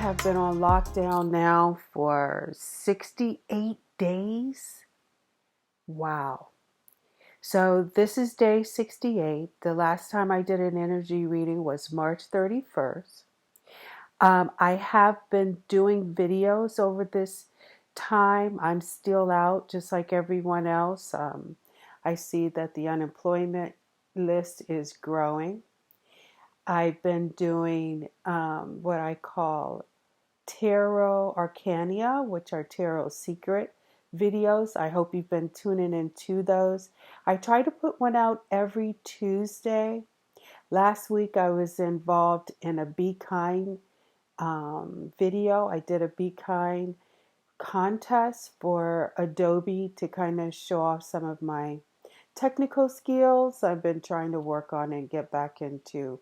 have been on lockdown now for 68 days. Wow. So this is day 68. The last time I did an energy reading was March 31st. I have been doing videos over this time. I'm still out just like everyone else. I see that the unemployment list is growing. I've been doing what I call Tarot Arcania, which are Tarot Secret videos. I hope you've been tuning into those. I try to put one out every Tuesday. Last week I was involved in a Be Kind video. I did a Be Kind contest for Adobe to kind of show off some of my technical skills I've been trying to work on and get back into.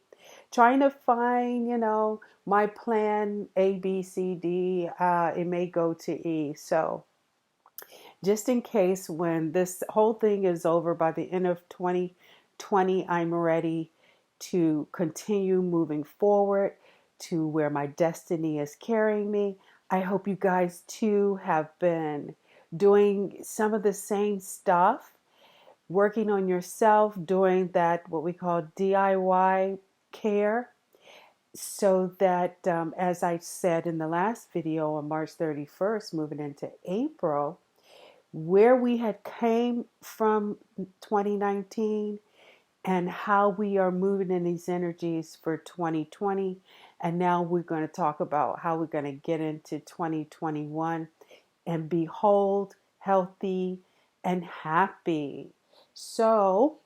Trying to find, my plan A, B, C, D. It may go to E. So just in case when this whole thing is over by the end of 2020, I'm ready to continue moving forward to where my destiny is carrying me. I hope you guys too have been doing some of the same stuff, working on yourself, doing that what we call DIY care, so that as I said in the last video on March 31st, moving into April, where we had came from 2019 and how we are moving in these energies for 2020. And now we're going to talk about how we're going to get into 2021 and be whole, healthy, and happy. So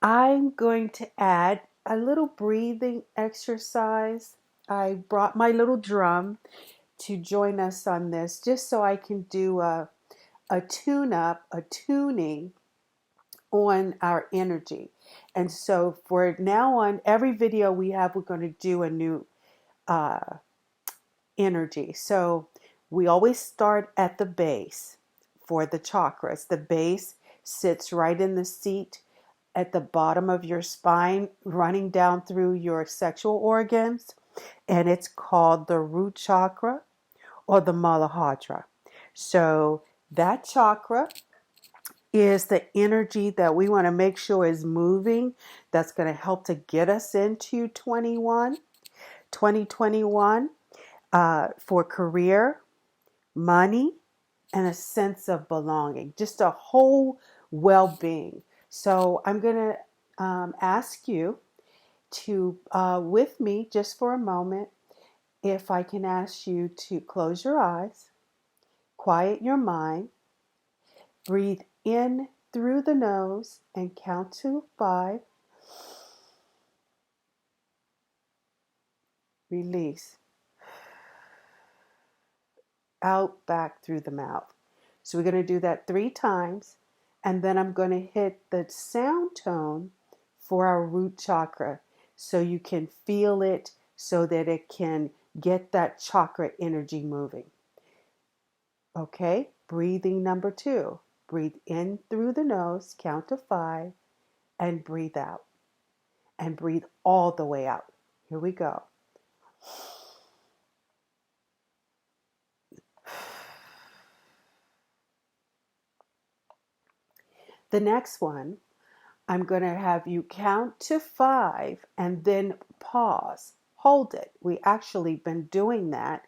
I'm going to add a little breathing exercise. I brought my little drum to join us on this just so I can do a tune-up, a tuning on our energy. And so for now on, every video we have, we're going to do a new energy. So we always start at the base for the chakras. The base sits right in the seat at the bottom of your spine, running down through your sexual organs, and it's called the root chakra or the Muladhara. So that chakra is the energy that we want to make sure is moving. That's going to help to get us into 2021 for career, money, and a sense of belonging, just a whole well-being. So I'm going to ask you to, with me just for a moment, if I can ask you to close your eyes, quiet your mind, breathe in through the nose and count to 5. Release. Out back through the mouth. So we're going to do that 3 times. And then I'm going to hit the sound tone for our root chakra so you can feel it so that it can get that chakra energy moving. Okay, breathing number 2. Breathe in through the nose, count to 5, and breathe out. And breathe all the way out. Here we go. The next one, I'm going to have you count to 5 and then pause. Hold it. We actually been doing that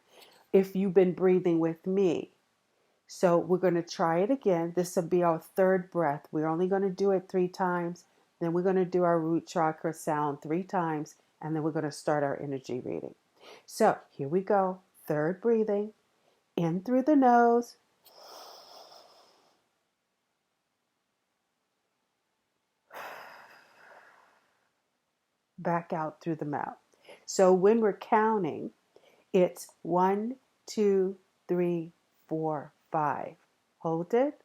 if you've been breathing with me. So we're going to try it again. This will be our 3rd breath. We're only going to do it 3 times. Then we're going to do our root chakra sound 3 times. And then we're going to start our energy reading. So here we go. 3rd breathing. In through the nose. Back out through the mouth. So when we're counting, it's 1, 2, 3, 4, 5. Hold it.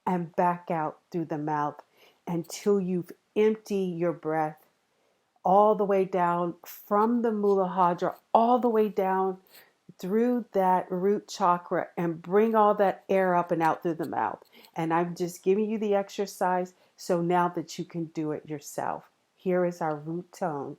And back out through the mouth until you've emptied your breath all the way down from the Muladhara, all the way down through that root chakra, and bring all that air up and out through the mouth. And I'm just giving you the exercise so now that you can do it yourself. Here is our root tone.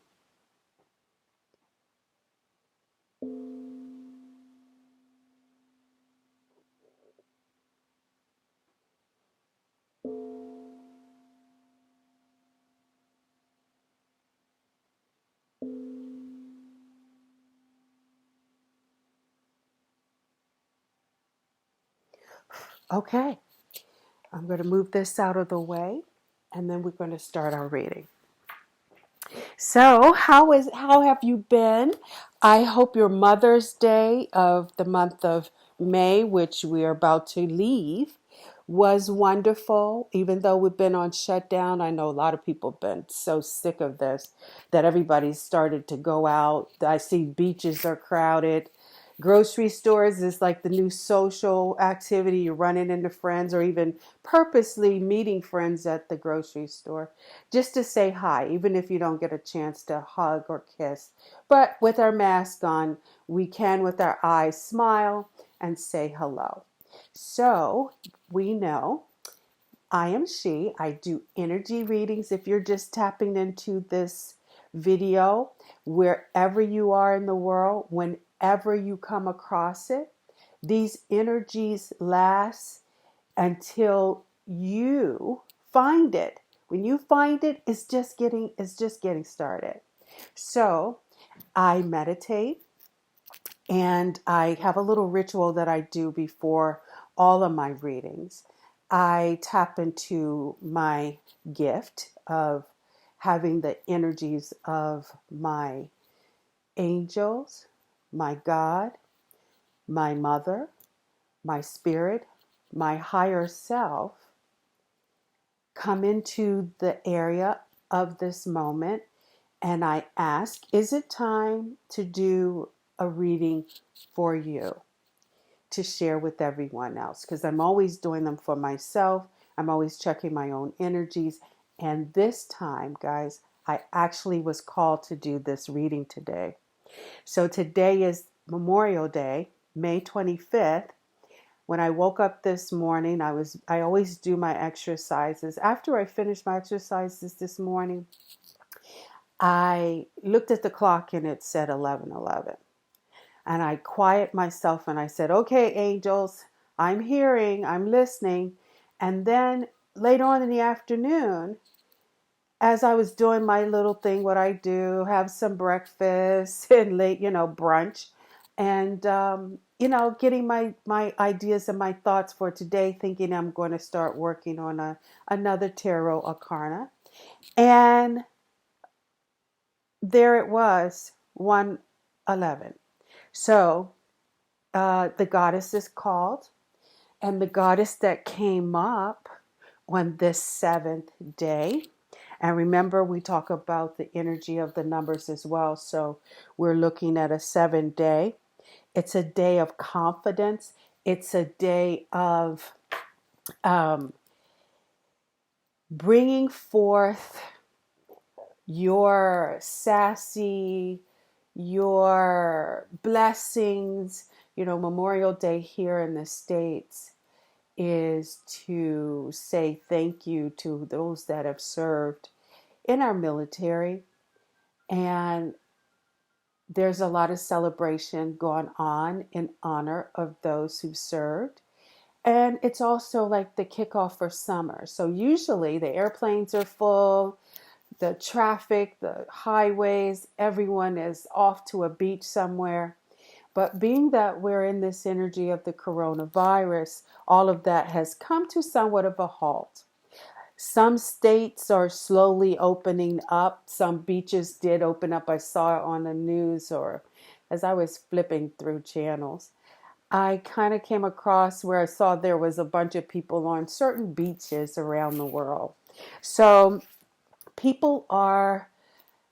Okay, I'm going to move this out of the way and then we're going to start our reading. So, how have you been? I hope your Mother's Day of the month of May, which we are about to leave, was wonderful. Even though we've been on shutdown, I know a lot of people have been so sick of this that everybody's started to go out. I see beaches are crowded. Grocery stores is like the new social activity. You're running into friends or even purposely meeting friends at the grocery store just to say hi, even if you don't get a chance to hug or kiss. But with our mask on, we can, with our eyes, smile and say hello. So we know I am she. I do energy readings. If you're just tapping into this video, wherever you are in the world, whenever you come across it, these energies last until you find it. When you find it, it's just getting started. So I meditate and I have a little ritual that I do before all of my readings. I tap into my gift of having the energies of my angels, my God, my mother, my spirit, my higher self come into the area of this moment and I ask, is it time to do a reading for you to share with everyone else? Because I'm always doing them for myself. I'm always checking my own energies. And this time, guys, I actually was called to do this reading today. So today is Memorial Day, May 25th. When I woke up this morning, I always do my exercises. After I finished my exercises this morning, I looked at the clock and it said 11:11. And I quiet myself and I said, okay, angels, I'm hearing, I'm listening. And then later on in the afternoon, as I was doing my little thing, what I do, have some breakfast and late, brunch, and, getting my ideas and my thoughts for today, thinking I'm going to start working on another tarot arcana. And there it was, 1:11. So the goddess is called, and the goddess that came up on this seventh day. And remember, we talk about the energy of the numbers as well. So we're looking at a 7 day. It's a day of confidence. It's a day of um, bringing forth your sassy, your blessings. Memorial Day here in the States is to say thank you to those that have served in our military. And there's a lot of celebration going on in honor of those who served. And it's also like the kickoff for summer. So usually the airplanes are full, the traffic, the highways, everyone is off to a beach somewhere. But being that we're in this energy of the coronavirus, all of that has come to somewhat of a halt. Some states are slowly opening up. Some beaches did open up. I saw it on the news or as I was flipping through channels. I kind of came across where I saw there was a bunch of people on certain beaches around the world. So people are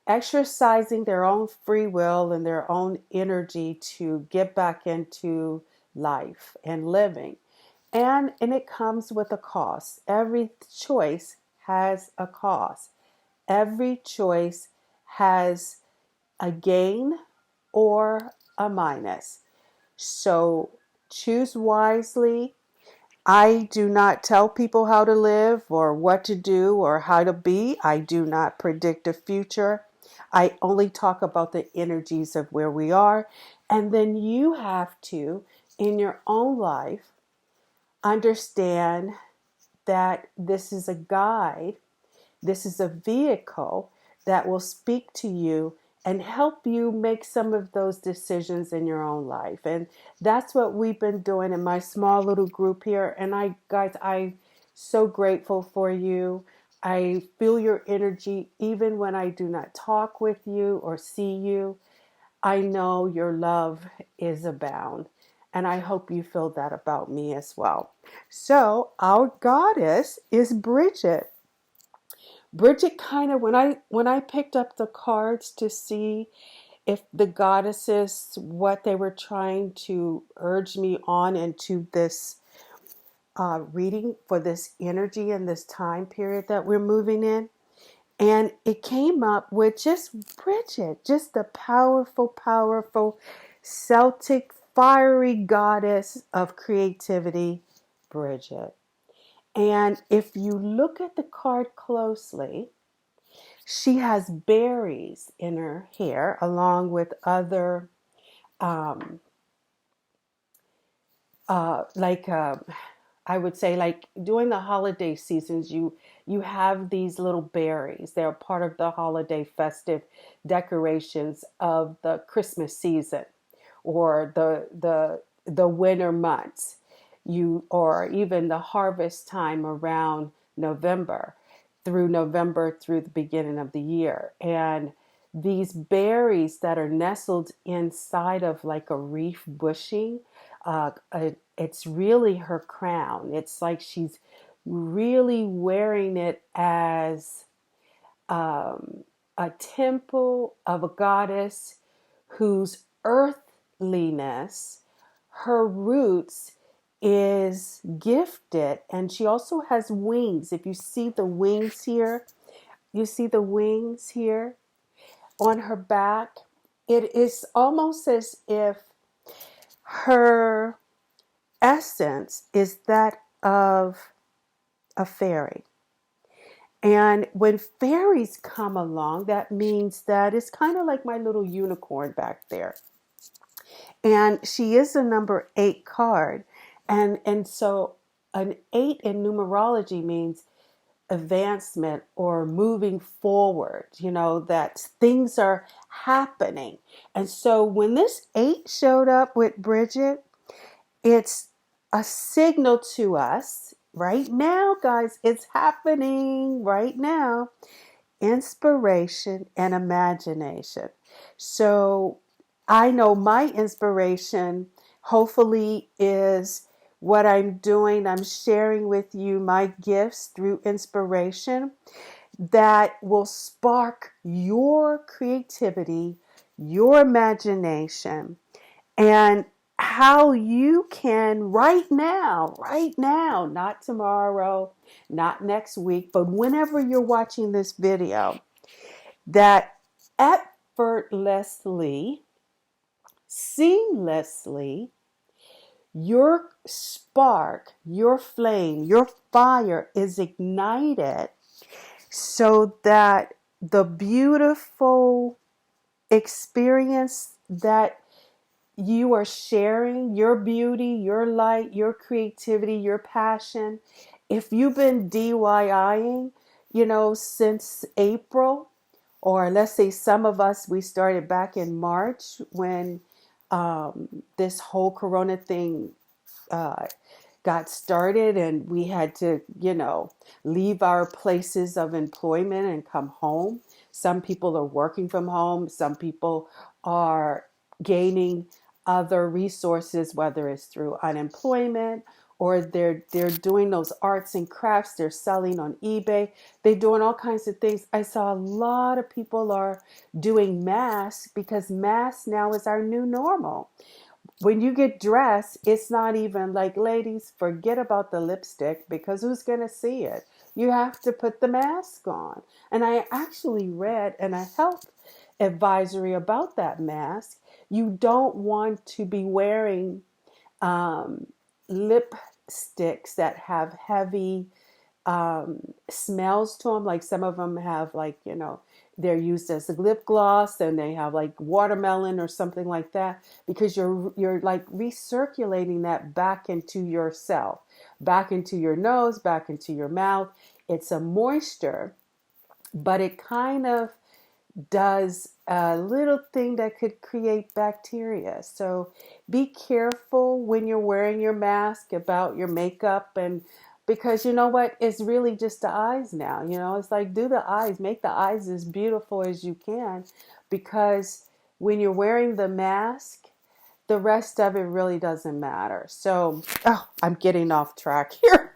exercising their own free will and their own energy to get back into life and living. And it comes with a cost. Every choice has a cost. Every choice has a gain or a minus. So choose wisely. I do not tell people how to live or what to do or how to be. I do not predict the future. I only talk about the energies of where we are. And then you have to, in your own life, understand that this is a guide, this is a vehicle that will speak to you and help you make some of those decisions in your own life. And that's what we've been doing in my small little group here. And I'm so grateful for you. I feel your energy even when I do not talk with you or see you. I know your love is abound. And I hope you feel that about me as well. So our goddess is Bridget. Bridget kind of, when I picked up the cards to see if the goddesses, what they were trying to urge me on into this reading for this energy and this time period that we're moving in. And it came up with just Bridget, just the powerful, powerful Celtic fiery goddess of creativity, Bridget. And if you look at the card closely, she has berries in her hair along with other um, like I would say, like during the holiday seasons, you have these little berries. They're part of the holiday festive decorations of the Christmas season or the winter months. Or even the harvest time around November through the beginning of the year. And these berries that are nestled inside of like a reef bushing, it's really her crown. It's like she's really wearing it as a temple of a goddess whose earthliness, her roots is gifted, and she also has wings. If you see the wings here, you see the wings here on her back. It is almost as if her essence is that of a fairy. And when fairies come along, that means that it's kind of like my little unicorn back there. And she is a number 8 card. And so an 8 in numerology means advancement or moving forward, that things are happening. And so when this 8 showed up with Bridget, it's a signal to us right now, guys. It's happening right now. Inspiration and imagination. So I know my inspiration hopefully is what I'm doing. I'm sharing with you my gifts through inspiration that will spark your creativity, your imagination, and how you can right now, not tomorrow, not next week, but whenever you're watching this video, that effortlessly, seamlessly, your spark, your flame, your fire is ignited so that the beautiful experience that you are sharing, your beauty, your light, your creativity, your passion. If you've been DIYing, since April, or let's say some of us, we started back in March when this whole Corona thing uh, got started and we had to, leave our places of employment and come home. Some people are working from home. Some people are gaining other resources, whether it's through unemployment or they're doing those arts and crafts. They're selling on eBay. They're doing all kinds of things. I saw a lot of people are doing masks because masks now is our new normal. When you get dressed, it's not even like, ladies, forget about the lipstick because who's going to see it? You have to put the mask on. And I actually read in a health advisory about that mask. You don't want to be wearing lipsticks that have heavy smells to them. Like some of them have they're used as a lip gloss and they have like watermelon or something like that because you're like recirculating that back into yourself, back into your nose, back into your mouth. It's a moisture, but it kind of does a little thing that could create bacteria. So be careful when you're wearing your mask about your makeup, and because you know what, it's really just the eyes now. It's like, do the eyes, make the eyes as beautiful as you can, because when you're wearing the mask, the rest of it really doesn't matter. So, I'm getting off track here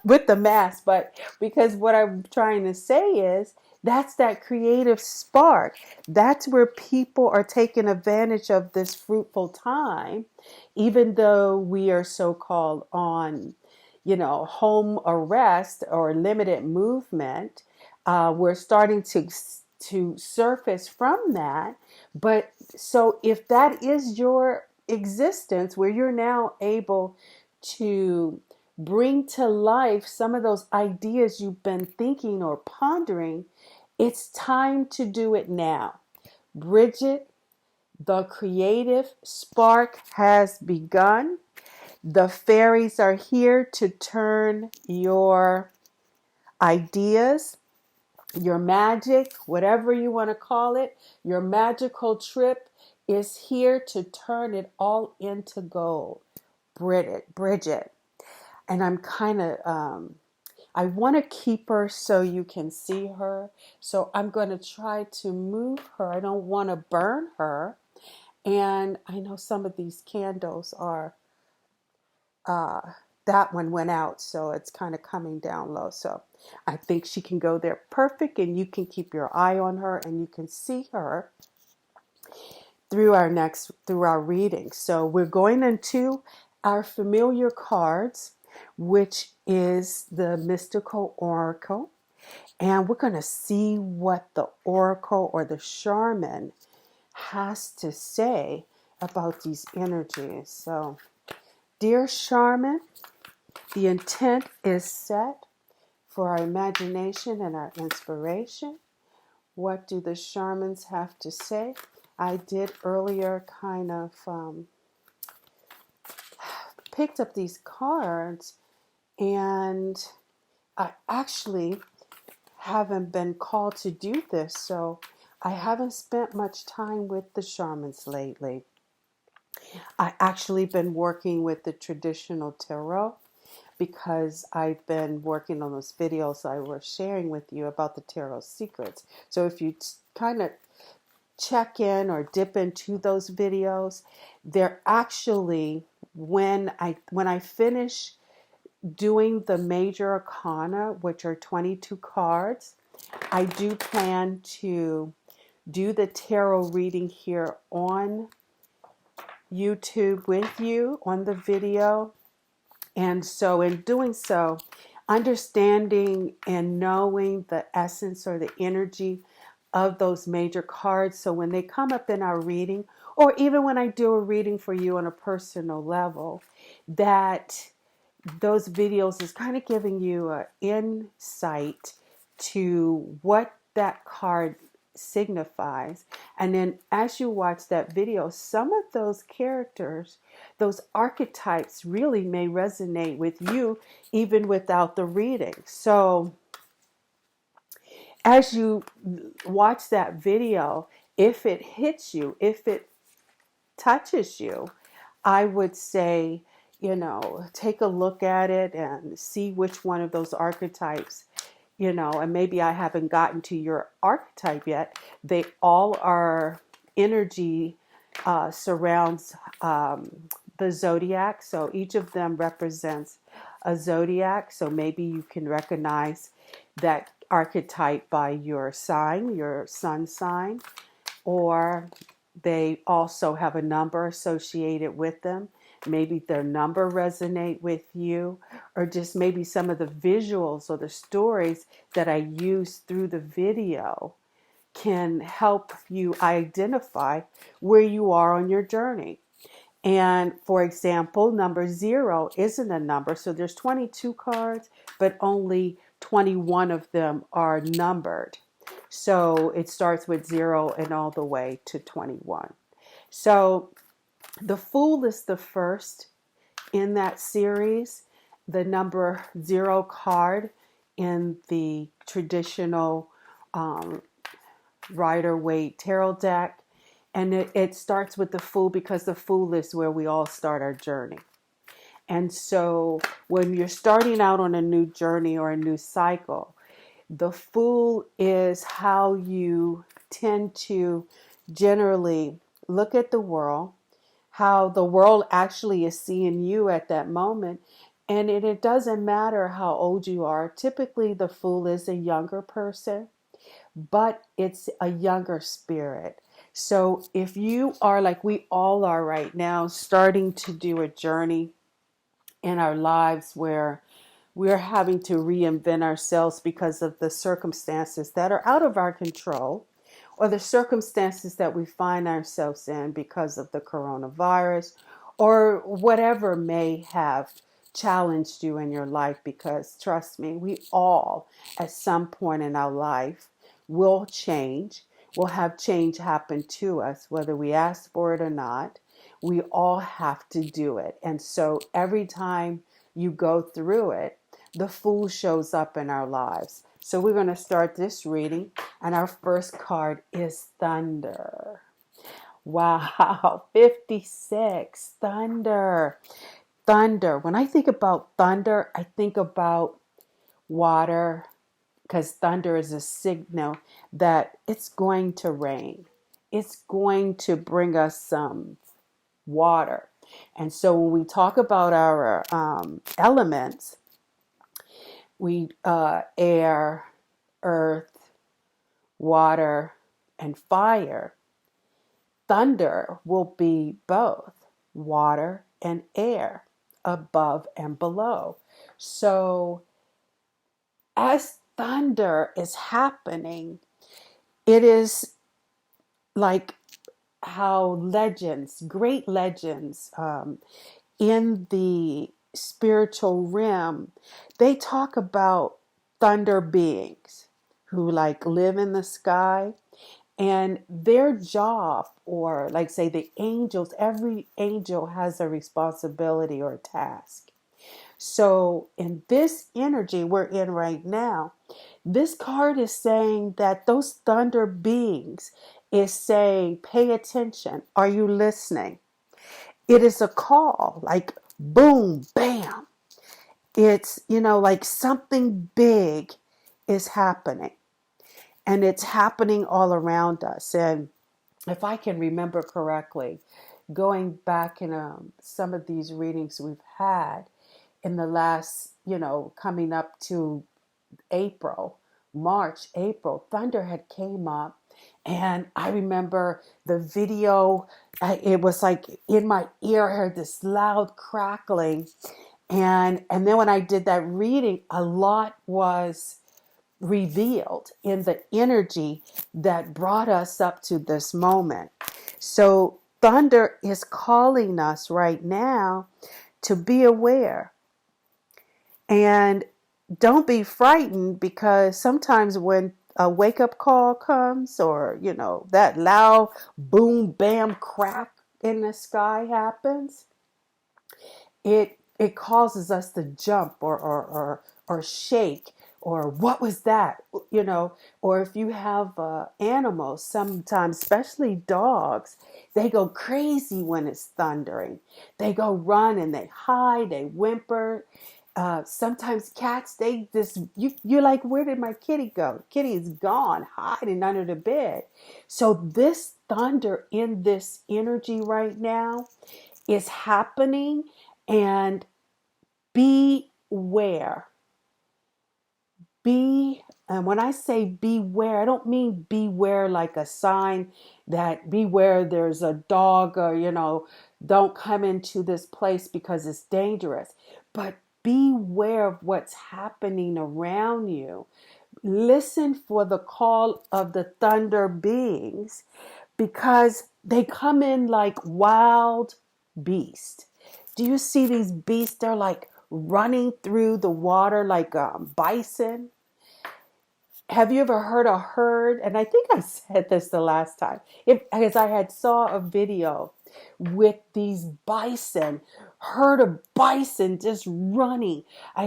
with the mask, but because what I'm trying to say is that's that creative spark. That's where people are taking advantage of this fruitful time, even though we are so-called on, home arrest or limited movement. We're starting to surface from that. But so if that is your existence, where you're now able to bring to life some of those ideas you've been thinking or pondering, it's time to do it now. Bridget, the creative spark has begun. The fairies are here to turn your ideas, your magic, whatever you want to call it, your magical trip is here to turn it all into gold. Bridget. And I'm kind of, I want to keep her so you can see her. So I'm going to try to move her. I don't want to burn her. And I know some of these candles are, uh, that one went out, so it's kind of coming down low. So I think she can go there perfect, and you can keep your eye on her and you can see her through our reading. So we're going into our familiar cards, which is the mystical oracle, and we're going to see what the oracle or the shaman has to say about these energies. So, dear shaman, the intent is set for our imagination and our inspiration. What do the shamans have to say? I did earlier kind of picked up these cards, and I actually haven't been called to do this, so I haven't spent much time with the shamans lately. I actually been working with the traditional tarot, because I've been working on those videos I was sharing with you about the tarot secrets. So if you kind of check in or dip into those videos, they're actually, when I finish doing the major arcana, which are 22 cards, I do plan to do the tarot reading here on YouTube with you on the video. And so in doing so, understanding and knowing the essence or the energy of those major cards. So when they come up in our reading, or even when I do a reading for you on a personal level, that those videos is kind of giving you an insight to what that card signifies. And then as you watch that video, some of those characters, those archetypes really may resonate with you even without the reading. So as you watch that video, if it hits you, if it touches you, I would say, take a look at it and see which one of those archetypes, and maybe I haven't gotten to your archetype yet. They all are energy, surrounds the zodiac. So each of them represents a zodiac. So maybe you can recognize that archetype by your sign, your sun sign, or they also have a number associated with them. Maybe their number resonate with you, or just maybe some of the visuals or the stories that I use through the video can help you identify where you are on your journey. And for example, number 0 isn't a number. So there's 22 cards, but only 21 of them are numbered. So it starts with 0 and all the way to 21. So the Fool is the first in that series, the number 0 card in the traditional Rider-Waite tarot deck. And it starts with the Fool, because the Fool is where we all start our journey. And so when you're starting out on a new journey or a new cycle, the Fool is how you tend to generally look at the world, how the world actually is seeing you at that moment. And it doesn't matter how old you are. Typically, the Fool is a younger person, but it's a younger spirit. So if you are, like we all are right now, starting to do a journey in our lives where we're having to reinvent ourselves because of the circumstances that are out of our control, or the circumstances that we find ourselves in because of the coronavirus, or whatever may have challenged you in your life. Because trust me, we all at some point in our life will change. We'll have change happen to us, whether we ask for it or not. We all have to do it. And so every time you go through it, the Fool shows up in our lives. So we're going to start this reading, and our first card is Thunder. Wow, 56, Thunder. Thunder. When I think about thunder, I think about water, because thunder is a signal that it's going to rain. It's going to bring us some water. And so when we talk about our elements, we air, earth, water, and fire. Thunder will be both water and air, above and below. So as thunder is happening, it is like how legends, great legends, in the spiritual realm, they talk about thunder beings who like live in the sky, and their job, or like say the angels, every angel has a responsibility or a task. So in this energy we're in right now, this card is saying that those thunder beings is saying, pay attention. Are you listening? It is a call, like boom, bam. It's, like something big is happening, and it's happening all around us. And if I can remember correctly, going back in some of these readings we've had in the last, coming up to April, March, April, thunder had came up. And I remember the video, it was like in my ear, I heard this loud crackling. And then when I did that reading, a lot was revealed in the energy that brought us up to this moment. So thunder is calling us right now to be aware. And don't be frightened, because sometimes when a wake-up call comes, or, that loud boom, bam, crack in the sky happens, it causes us to jump or shake, or what was that, or if you have animals, sometimes, especially dogs, they go crazy when it's thundering. They go run and they hide, they whimper. Sometimes cats, they just, you're like, where did my kitty go? Kitty is gone, hiding under the bed. So this thunder in this energy right now is happening, and beware. And when I say beware, I don't mean beware like a sign that beware there's a dog, or, don't come into this place because it's dangerous. But beware of what's happening around you. Listen for the call of the thunder beings, because they come in like wild beasts. Do you see these beasts? They're like running through the water like bison. Have you ever heard a herd? And I think I said this the last time, because I had saw a video with these bison, herd of bison just running.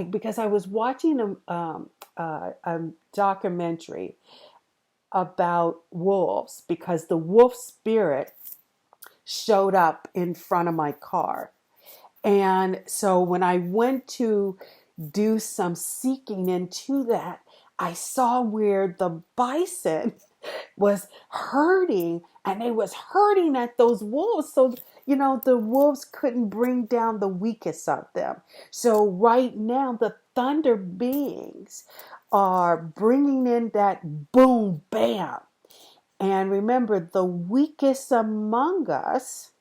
Because I was watching a documentary about wolves because the wolf spirit showed up in front of my car. And so when I went to do some seeking into that, I saw where the bison was hurting, and they was hurting at those wolves. So, the wolves couldn't bring down the weakest of them. So right now, the thunder beings are bringing in that boom, bam. And remember, the weakest among us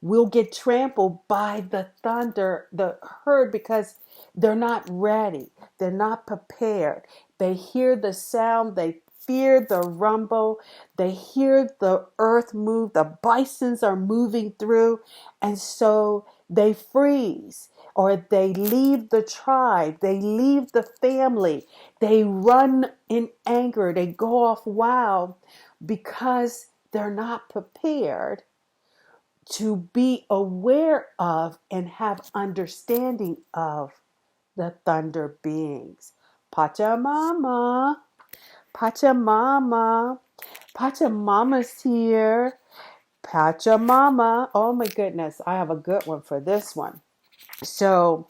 will get trampled by the thunder, the herd, because they're not ready. They're not prepared. They hear the sound. They fear the rumble. They hear the earth move. The bisons are moving through. And so they freeze, or they leave the tribe. They leave the family. They run in anger. They go off wild because they're not prepared to be aware of and have understanding of the thunder beings. Pachamama, Pachamama, Pachamama's here. Pachamama. Oh my goodness, I have a good one for this one. So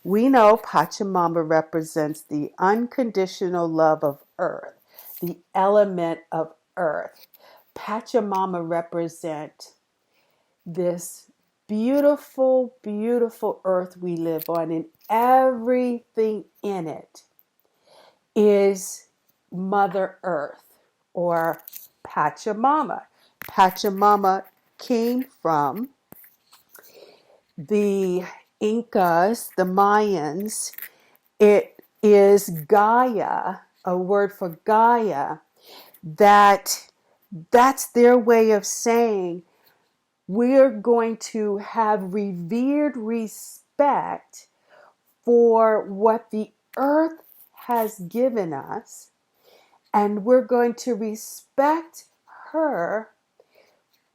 we know Pachamama represents the unconditional love of earth, the element of earth. Pachamama represents this beautiful, beautiful earth we live on, and everything in it is Mother Earth or Pachamama. Pachamama came from the Incas, the Mayans. It is Gaia, a word for Gaia, that's their way of saying we're going to have revered respect for what the earth has given us, and we're going to respect her,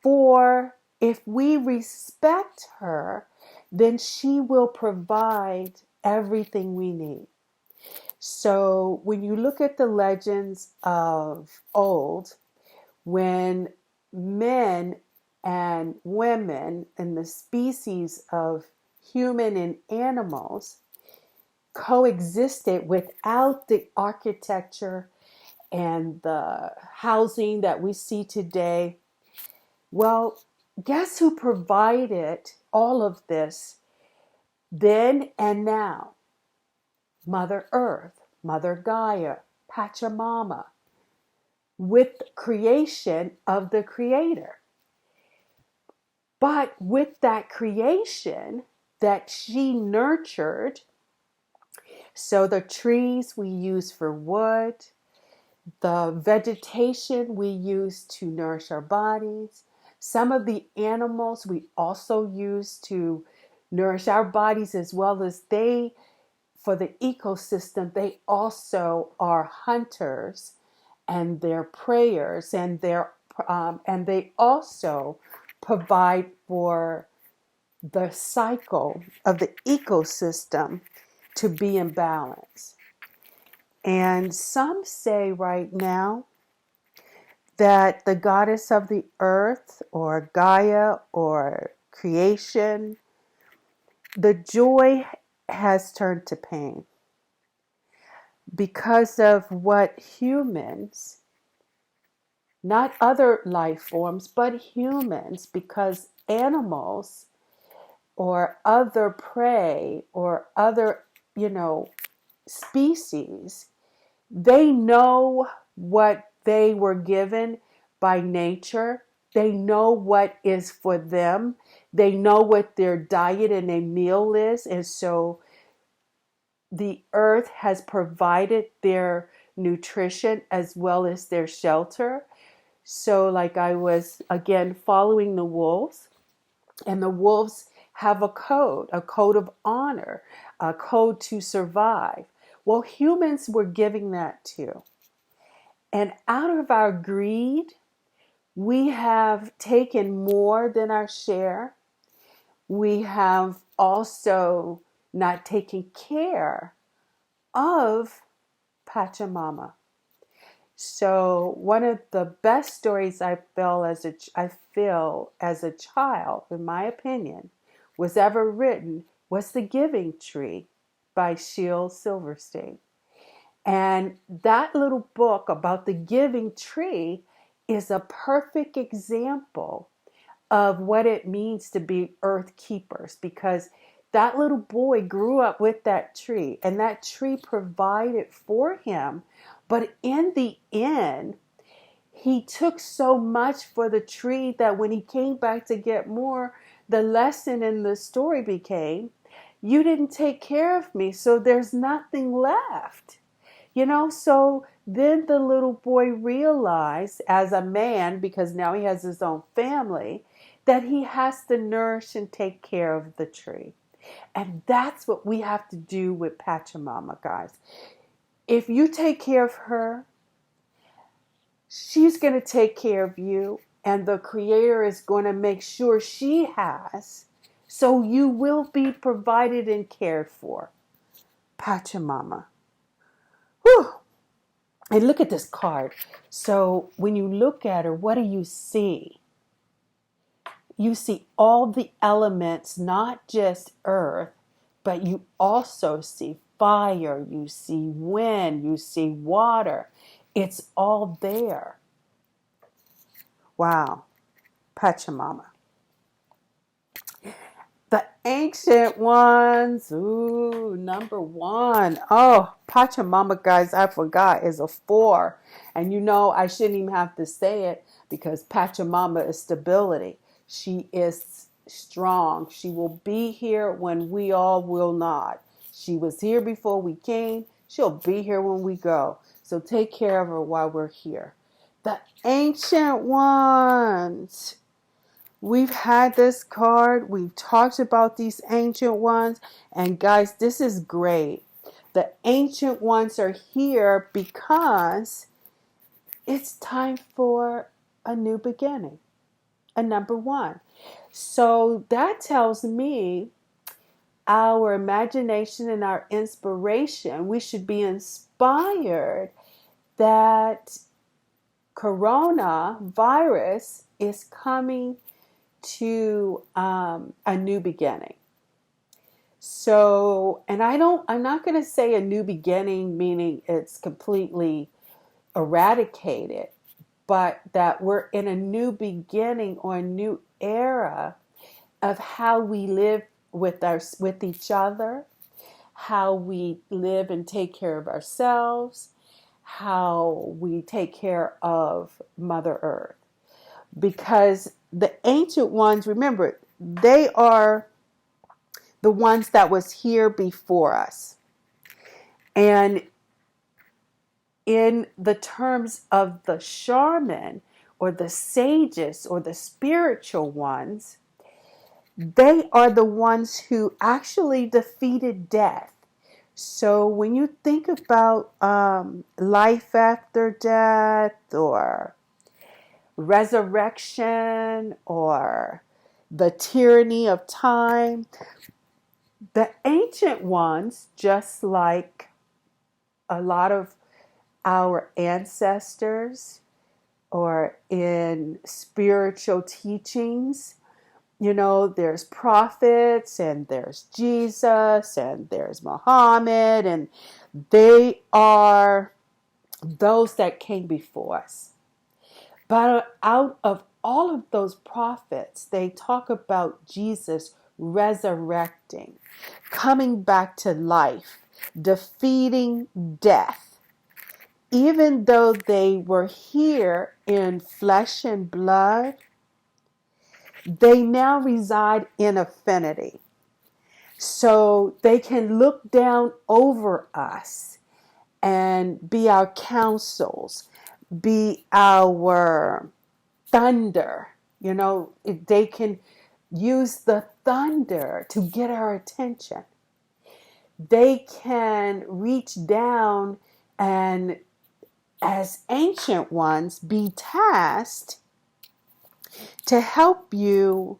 for if we respect her, then she will provide everything we need. So when you look at the legends of old, when men and women and the species of human and animals coexisted without the architecture and the housing that we see today, well, guess who provided all of this then and now? Mother Earth, Mother Gaia, Pachamama, with creation of the Creator. But with that creation that she nurtured, so the trees we use for wood, the vegetation we use to nourish our bodies, some of the animals we also use to nourish our bodies, as well as for the ecosystem, they also are hunters and they're preyers, and they also provide for the cycle of the ecosystem to be in balance. And some say right now that the goddess of the earth, or Gaia, or creation, the joy has turned to pain because of what humans, not other life forms, but humans, because animals or other prey or other, species, they know what they were given by nature. They know what is for them. They know what their diet and their meal is. And so the earth has provided their nutrition as well as their shelter. So like I was, again, following the wolves, and the wolves have a code of honor, a code to survive. Well, humans were giving that too. And out of our greed, we have taken more than our share. We have also not taken care of Pachamama. So one of the best stories I feel as a child, in my opinion, was ever written was The Giving Tree by Sheil Silverstein. And that little book about the giving tree is a perfect example of what it means to be earth keepers, because that little boy grew up with that tree and that tree provided for him. But in the end, he took so much for the tree that when he came back to get more, the lesson in the story became, you didn't take care of me, so there's nothing left. So then the little boy realized as a man, because now he has his own family, that he has to nourish and take care of the tree. And that's what we have to do with Pachamama, guys. If you take care of her, she's going to take care of you, and the Creator is going to make sure she has, so you will be provided and cared for. Pachamama. Whew. And look at this card. So when you look at her, what do you see? You see all the elements, not just earth, but you also see fire, you see wind, you see water. It's all there. Wow. Pachamama. The ancient ones. Ooh, number one. Oh, Pachamama, guys, I forgot, is a 4. And I shouldn't even have to say it, because Pachamama is stability. She is strong. She will be here when we all will not. She was here before we came. She'll be here when we go. So take care of her while we're here. The ancient ones. We've had this card. We've talked about these ancient ones. And guys, this is great. The ancient ones are here because it's time for a new beginning. A number 1. So that tells me our imagination and our inspiration, we should be inspired that coronavirus is coming to a new beginning. So, and I'm not going to say a new beginning meaning it's completely eradicated, but that we're in a new beginning or a new era of how we live with each other, how we live and take care of ourselves, how we take care of Mother Earth. Because the ancient ones, remember, they are the ones that was here before us. And in the terms of the shaman or the sages or the spiritual ones, they are the ones who actually defeated death. So when you think about life after death or resurrection or the tyranny of time, the ancient ones, just like a lot of our ancestors or in spiritual teachings, there's prophets and there's Jesus and there's Muhammad, and they are those that came before us. But out of all of those prophets, they talk about Jesus resurrecting, coming back to life, defeating death. Even though they were here in flesh and blood, they now reside in affinity. So they can look down over us and be our counsels, be our thunder. They can use the thunder to get our attention. They can reach down and, as ancient ones, be tasked to help you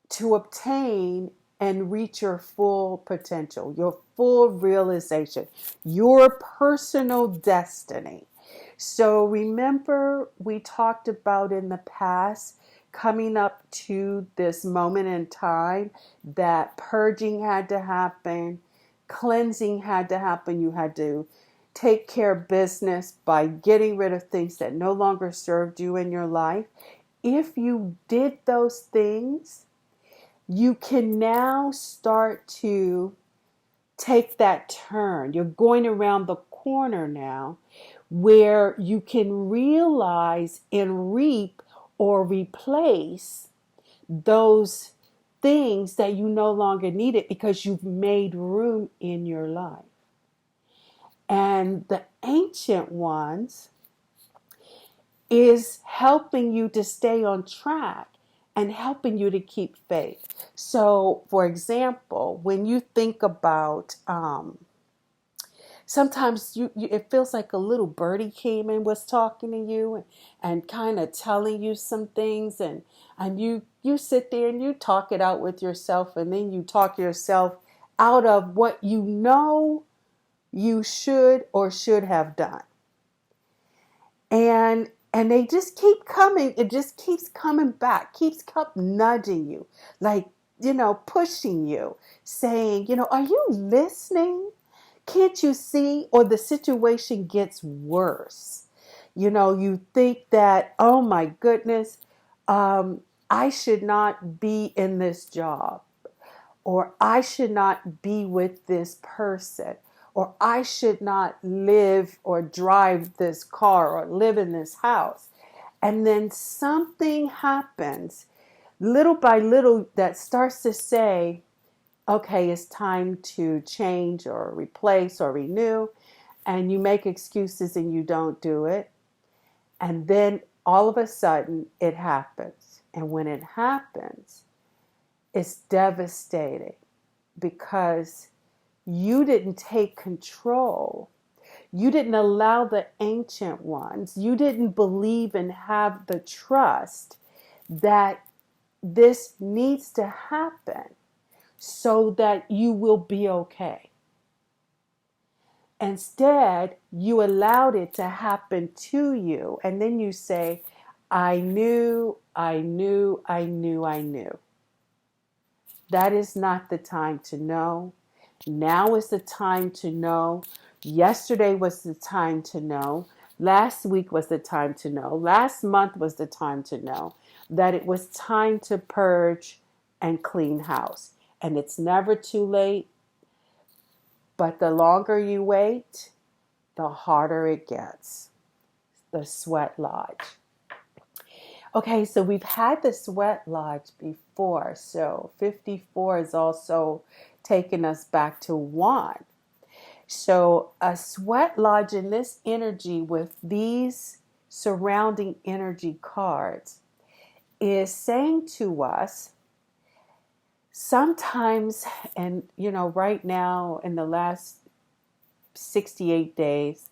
to obtain and reach your full potential, your full realization, your personal destiny. So remember, we talked about in the past, coming up to this moment in time, that purging had to happen, cleansing had to happen. You had to take care of business by getting rid of things that no longer served you in your life. If you did those things, you can now start to take that turn. You're going around the corner now where you can realize and reap or replace those things that you no longer needed because you've made room in your life. And the ancient ones is helping you to stay on track and helping you to keep faith. So, for example, when you think about sometimes it feels like a little birdie came and was talking to you and kind of telling you some things, and you sit there and you talk it out with yourself, and then you talk yourself out of what you know you should or should have done. And they just keep coming. It just keeps coming back, keeps nudging you, like, pushing you, saying, are you listening? Can't you see? Or the situation gets worse. You think that, oh my goodness, I should not be in this job, or I should not be with this person, or I should not live or drive this car or live in this house. And then something happens little by little that starts to say, okay, it's time to change or replace or renew. And you make excuses and you don't do it. And then all of a sudden it happens. And when it happens, it's devastating because you didn't take control. You didn't allow the ancient ones. You didn't believe and have the trust that this needs to happen so that you will be okay. Instead, you allowed it to happen to you. And then you say, I knew. That is not the time to know. Now is the time to know. Yesterday was the time to know. Last week was the time to know. Last month was the time to know that it was time to purge and clean house. And it's never too late. But the longer you wait, the harder it gets. The sweat lodge. Okay, so we've had the sweat lodge before. So 54 is also taking us back to 1. So a sweat lodge in this energy with these surrounding energy cards is saying to us, sometimes, and right now in the last 68 days,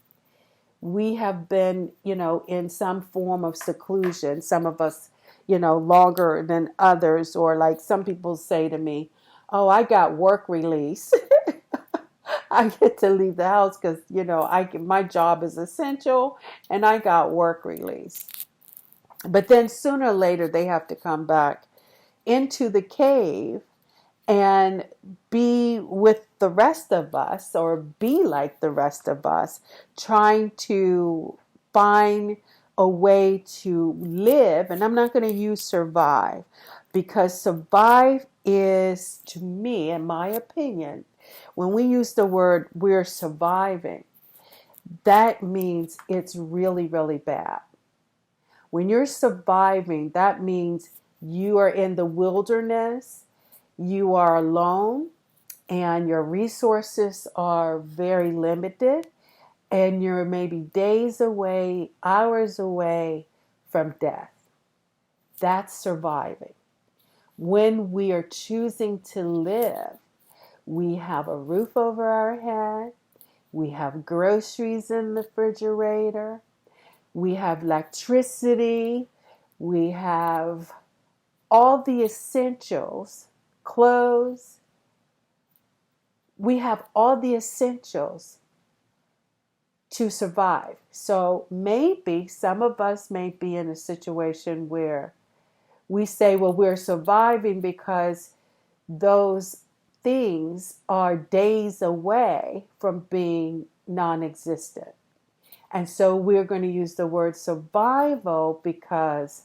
we have been, in some form of seclusion. Some of us, longer than others, or like some people say to me, oh, I got work release. I get to leave the house because, my job is essential and I got work release. But then sooner or later, they have to come back into the cave and be with the rest of us, or be like the rest of us, trying to find a way to live. And I'm not going to use survive, because survive is, to me, in my opinion, when we use the word we're surviving, that means it's really, really bad. When you're surviving, that means you are in the wilderness, you are alone, and your resources are very limited, and you're maybe days away, hours away from death. That's surviving. When we are choosing to live, we have a roof over our head, we have groceries in the refrigerator, we have electricity, we have all the essentials, clothes. We have all the essentials to survive. So maybe some of us may be in a situation where we say, well, we're surviving because those things are days away from being non-existent. And so we're going to use the word survival because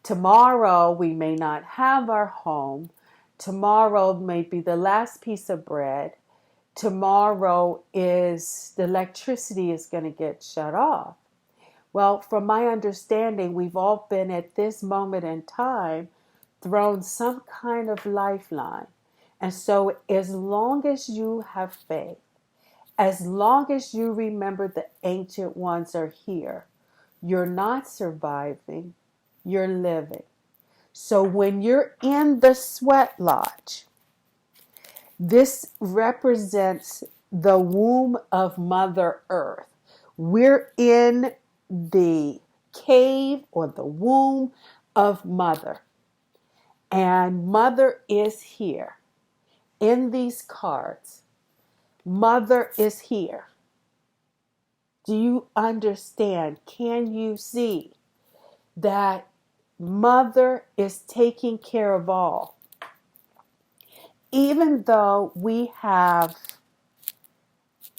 tomorrow we may not have our home. Tomorrow may be the last piece of bread. Tomorrow is the electricity is going to get shut off. Well, from my understanding, we've all been at this moment in time thrown some kind of lifeline. And so as long as you have faith, as long as you remember the ancient ones are here, you're not surviving, you're living. So when you're in the sweat lodge, this represents the womb of Mother Earth. We're in the cave or the womb of Mother. And Mother is here. In these cards, Mother is here. Do you understand? Can you see that Mother is taking care of all? Even though we have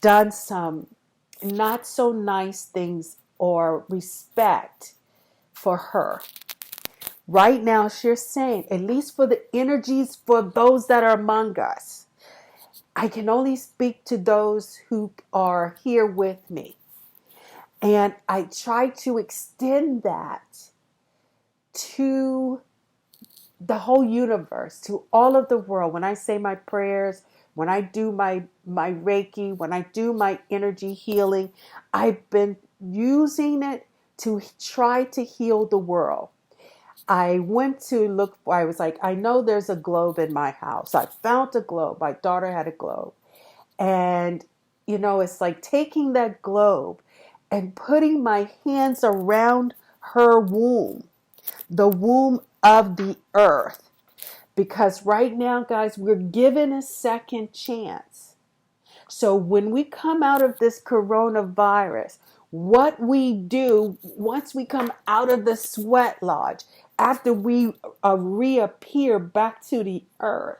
done some not so nice things or respect for her, right now she's saying, at least for the energies for those that are among us, I can only speak to those who are here with me. And I try to extend that to the whole universe, to all of the world. When I say my prayers, when I do my Reiki, when I do my energy healing, I've been using it to try to heal the world. I went to look for, I was like, I know there's a globe in my house. I found a globe. My daughter had a globe. And, it's like taking that globe and putting my hands around her womb, the womb of the earth. Because right now, guys, we're given a second chance. So when we come out of this coronavirus, what we do once we come out of the sweat lodge, after we reappear back to the earth,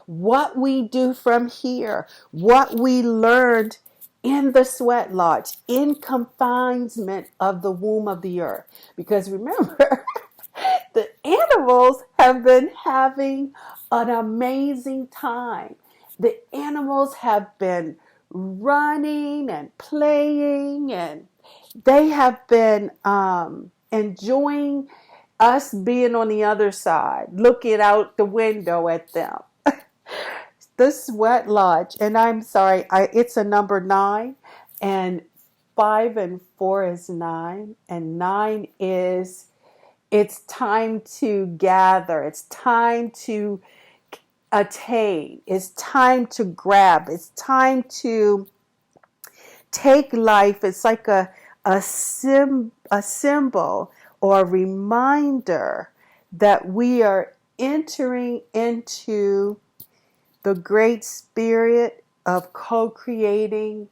what we do from here, what we learned in the sweat lodge, in confinement of the womb of the earth. Because remember, the animals have been having an amazing time. The animals have been running and playing, and they have been enjoying us being on the other side, looking out the window at them. The sweat lodge, and I'm sorry, it's a number 9, and 5 and 4 is 9, and 9 is, it's time to gather, it's time to attain, it's time to grab, it's time to take life. It's like a symbol or a reminder that we are entering into the great spirit of co-creating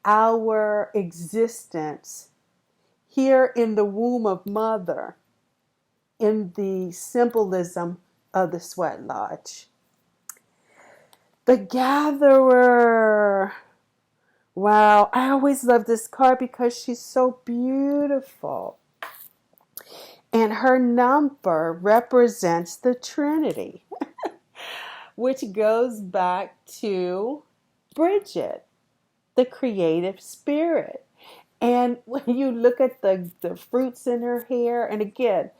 our existence here in the womb of Mother, in the symbolism of the sweat lodge. The Gatherer. Wow, I always love this card because she's so beautiful. And her number represents the Trinity, which goes back to Bridget, the creative spirit. And when you look at the fruits in her hair, and again,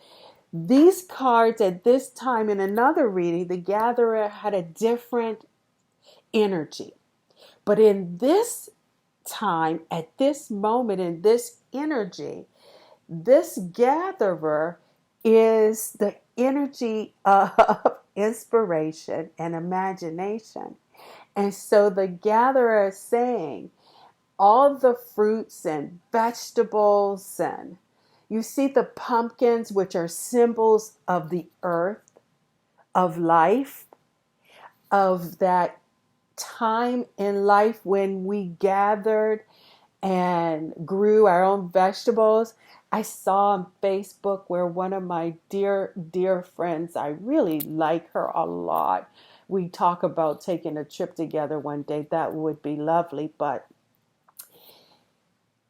these cards at this time in another reading, the Gatherer had a different energy. But in this time, at this moment, in this energy, this Gatherer is the energy of inspiration and imagination. And so the Gatherer is saying all the fruits and vegetables, and you see the pumpkins, which are symbols of the earth, of life, of that time in life when we gathered and grew our own vegetables. I saw on Facebook where one of my dear, dear friends, I really like her a lot. We talk about taking a trip together one day. That would be lovely. But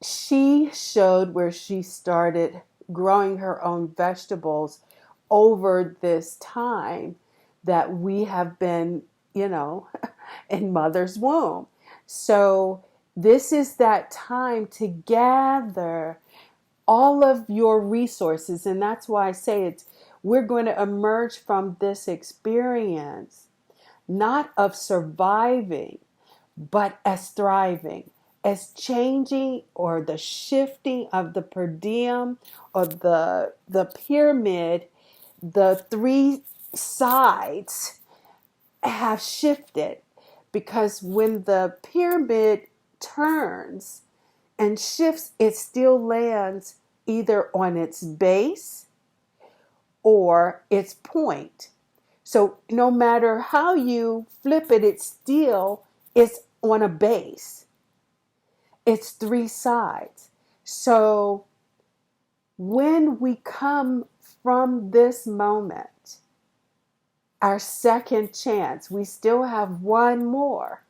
she showed where she started growing her own vegetables over this time that we have been, in mother's womb. So this is that time to gather all of your resources. And that's why I say we're going to emerge from this experience, not of surviving, but as thriving, as changing or the shifting of the per diem or the pyramid, the three sides have shifted. Because when the pyramid turns and shifts, it still lands either on its base or its point. So no matter how you flip it, it's on a base. It's three sides. So when we come from this moment, our second chance, we still have one more.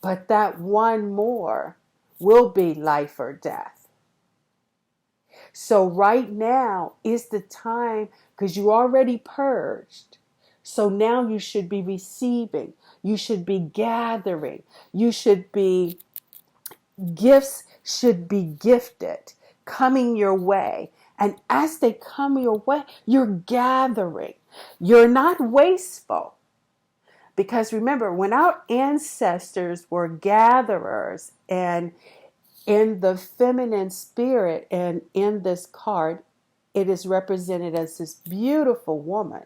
But that one more will be life or death. So right now is the time, because you already purged. So now you should be receiving. You should be gathering. Gifts should be gifted, coming your way. And as they come your way, you're gathering. You're not wasteful. Because remember, when our ancestors were gatherers, and in the feminine spirit, and in this card, it is represented as this beautiful woman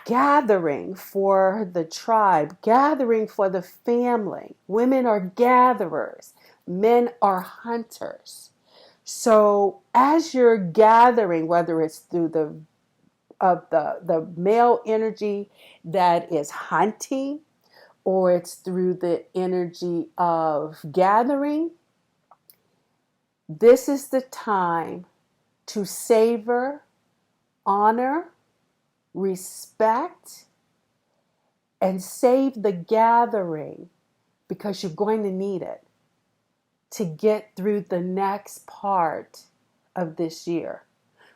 gathering for the tribe, gathering for the family. Women are gatherers. Men are hunters. So as you're gathering, whether it's through the male energy that is hunting, or it's through the energy of gathering, this is the time to savor, honor, respect, and save the gathering, because you're going to need it to get through the next part of this year.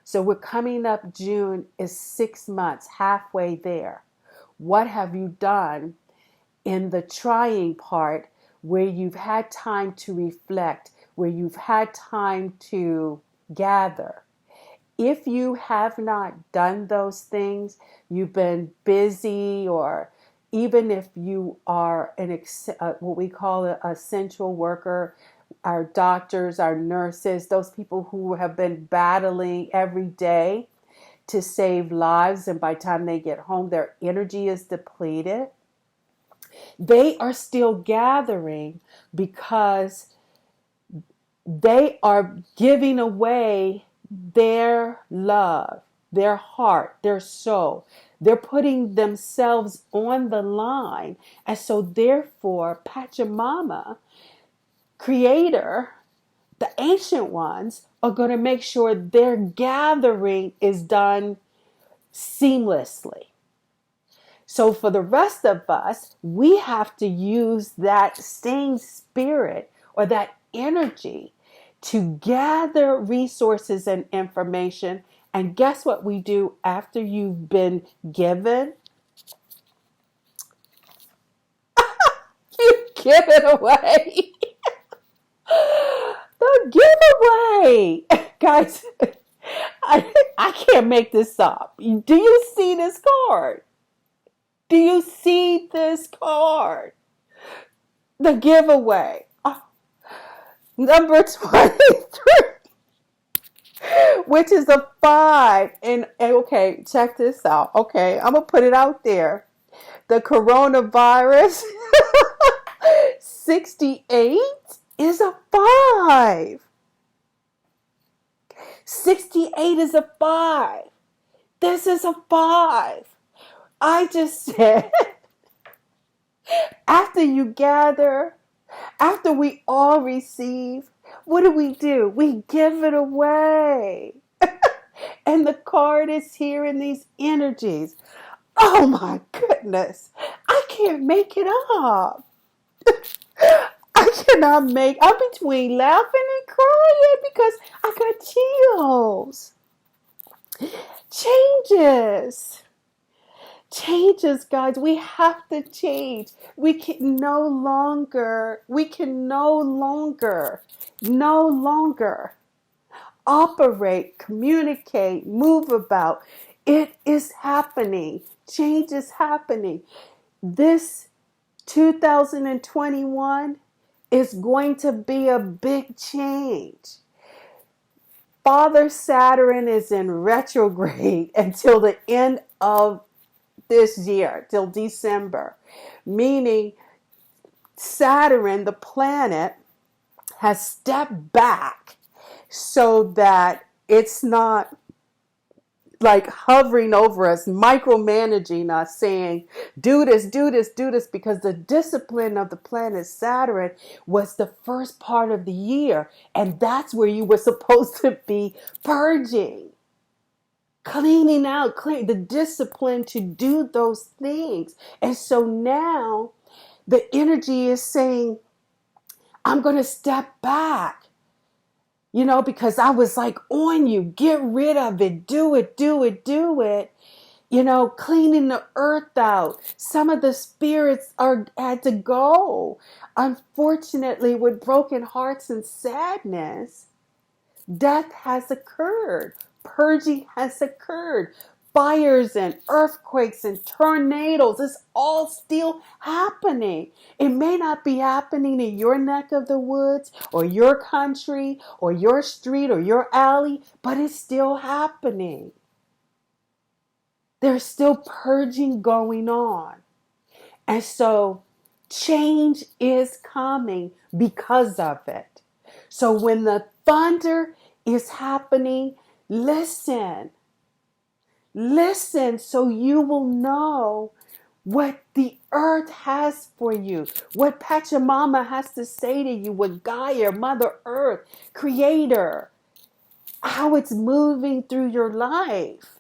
So we're coming up, June is 6 months, halfway there. What have you done in the trying part, where you've had time to reflect, where you've had time to gather? If you have not done those things, you've been busy, or even if you are what we call an essential worker, our doctors, our nurses, those people who have been battling every day to save lives, and by the time they get home, their energy is depleted. They are still gathering because they are giving away their love, their heart, their soul. They're putting themselves on the line. And so therefore, Pachamama, Creator, the ancient ones, are going to make sure their gathering is done seamlessly. So for the rest of us, we have to use that same spirit or that energy to gather resources and information. And guess what we do after you've been given? You give it away. The giveaway. Guys, I can't make this up. Do you see this card? Do you see this card? The giveaway. Oh, number 23, which is a 5. And okay, check this out. Okay, I'm going to put it out there. The coronavirus 68 is a 5. 68 is a 5. This is a 5. I just said After you gather, after we all receive, what do? We give it away. And the card is here in these energies. Oh my goodness. I can't make it up. I'm between laughing and crying because I got chills. Changes. Changes, guys. We have to change. We can no longer operate, communicate, move about. It is happening. Change is happening. This 2021 is going to be a big change. Father Saturn is in retrograde until the end of this year, till December, meaning Saturn, the planet, has stepped back so that it's not like hovering over us, micromanaging us, saying, do this, do this, do this, because the discipline of the planet Saturn was the first part of the year. And that's where you were supposed to be purging, cleaning out, the discipline to do those things. And so now the energy is saying, I'm going to step back. Because I was like on you, get rid of it, do it, do it, do it. Cleaning the earth out. Some of the spirits had to go. Unfortunately, with broken hearts and sadness, death has occurred. Purging has occurred. Fires and earthquakes and tornadoes, it's all still happening. It may not be happening in your neck of the woods or your country or your street or your alley, but it's still happening. There's still purging going on. And so change is coming because of it. So when the thunder is happening, listen. Listen so you will know what the earth has for you, what Pachamama has to say to you, what Gaia, Mother Earth, Creator, how it's moving through your life.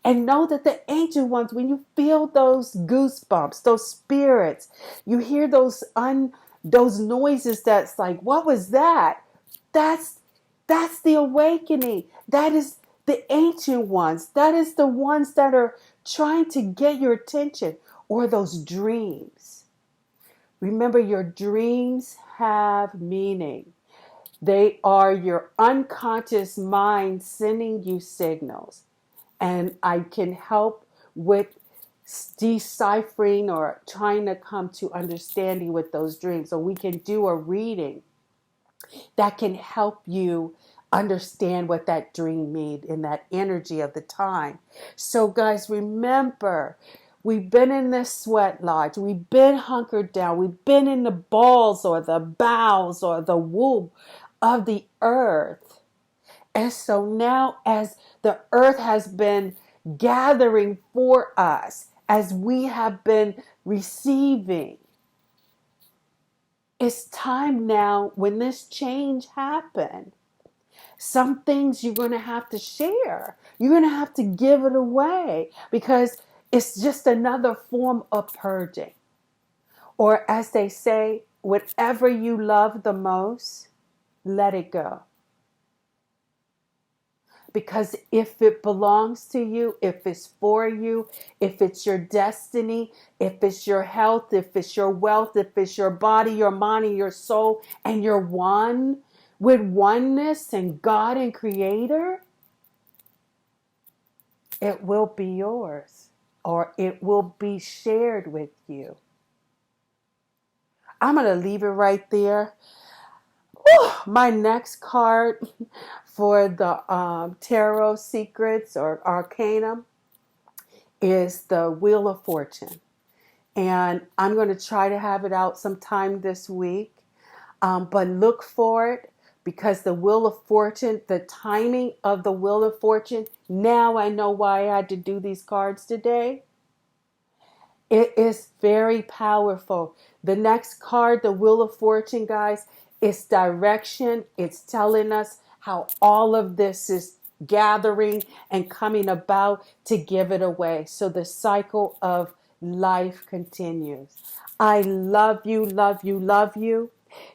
And know that the ancient ones, when you feel those goosebumps, those spirits, you hear those noises that's like, what was that? That's the awakening. That is the ancient ones. That is the ones that are trying to get your attention, or those dreams. Remember, your dreams have meaning. They are your unconscious mind sending you signals. And I can help with deciphering or trying to come to understanding with those dreams. So we can do a reading that can help you understand what that dream means in that energy of the time. So guys, remember, we've been in this sweat lodge. We've been hunkered down. We've been in the balls or the bowels or the womb of the earth. And so now, as the earth has been gathering for us, as we have been receiving, it's time now, when this change happened, some things you're going to have to share. You're going to have to give it away, because it's just another form of purging. Or as they say, whatever you love the most, let it go. Because if it belongs to you, if it's for you, if it's your destiny, if it's your health, if it's your wealth, if it's your body, your mind, and your soul, and you're one with oneness and God and Creator, it will be yours, or it will be shared with you. I'm going to leave it right there. My next card for the Tarot Secrets or Arcana is the Wheel of Fortune. And I'm going to try to have it out sometime this week. But look for it, because the Wheel of Fortune, the timing of the Wheel of Fortune, now I know why I had to do these cards today. It is very powerful. The next card, the Wheel of Fortune, guys, is direction. It's telling us how all of this is gathering and coming about to give it away. So the cycle of life continues. I love you, love you, love you.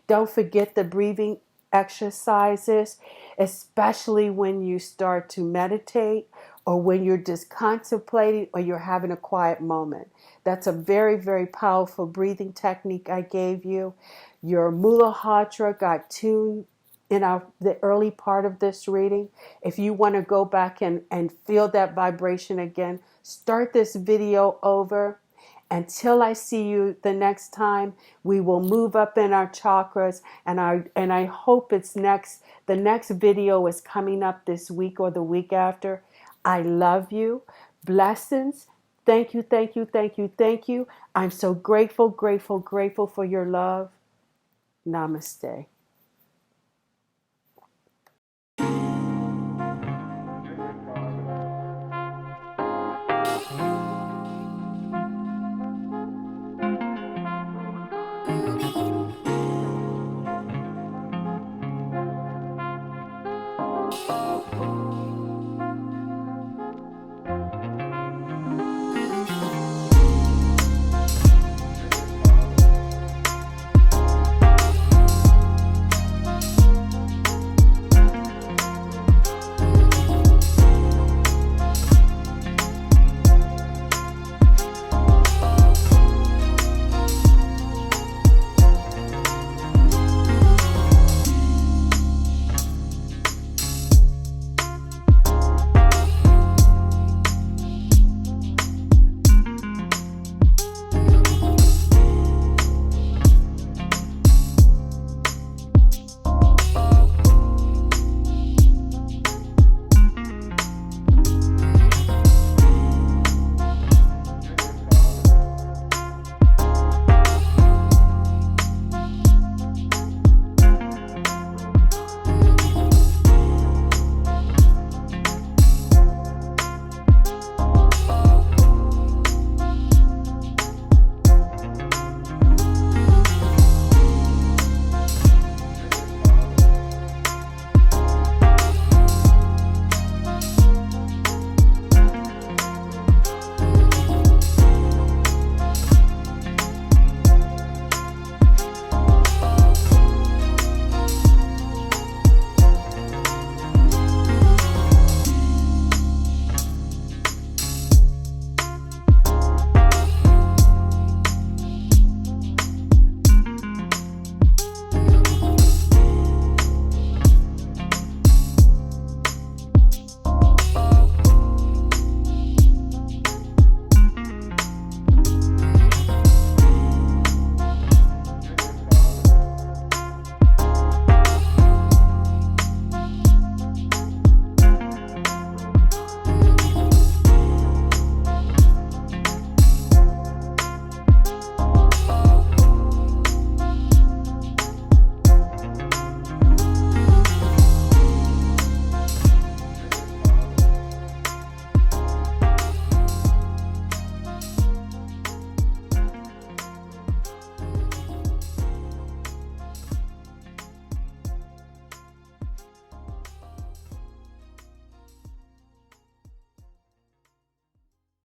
Don't forget the breathing exercises, especially when you start to meditate or when you're just contemplating or you're having a quiet moment. That's a very, very powerful breathing technique I gave you. Your Muladhara got tuned in the early part of this reading. If you want to go back and feel that vibration again, start this video over. Until I see you the next time, we will move up in our chakras, and I hope the next video is coming up this week or the week after. I love you. Blessings. Thank you, thank you, thank you, thank you. I'm so grateful, grateful, grateful for your love. Namaste.